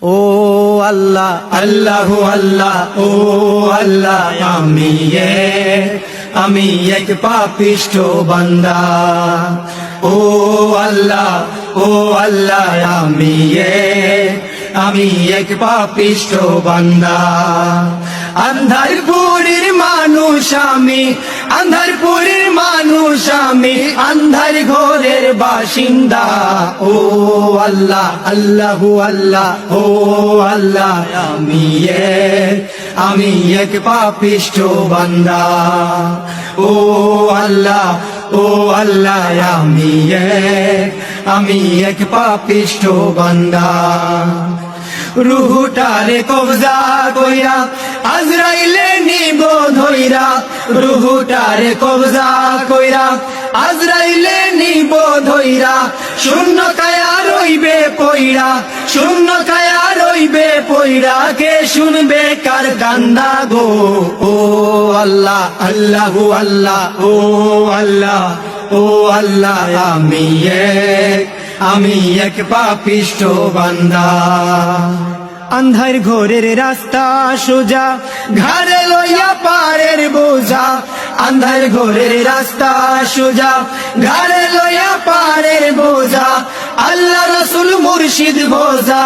ও আল্লাহ আল্লাহু আল্লাহ ও আল্লাহ আমি এক পাপিষ্ঠ বান্দা। ও আল্লাহ আমি এক পাপিষ্ঠ বান্দা। আন্ধারপুরের মানুষ আমি, আন্ধারপুরের মানুষ আমি, আন্ধার ঘরের বাসিন্দা। ও আল্লাহ আল্লাহু আল্লাহ ও আল্লাহ আমি এক পাপিষ্ঠ বান্দা। ও আল্লাহ আমি এক পাপিষ্ঠ বান্দা। রুহুটারে কবজা কইরা আজরাইলে নিব ধইরা, রুহুটারে কবজা কইরা আজরাইলে নিব ধইরা। শূন্য কায়া রইবে পইরা, শূন্য কায়া রইবে পইরা, কে শুনবে কার কান্দা গো। ও আল্লাহ আল্লাহু আল্লাহ ও আল্লাহ আমি এক পাপিষ্ঠ বান্দা। আন্ধার ঘোরের রাস্তা সোজা, ঘাড়ে লইয়া পারের বোঝা। আন্ধার ঘোরের রাস্তা সোজা, ঘাড়ে লইয়া পারের বোঝা। আল্লাহ রসুল মুর্শিদ বোঝা।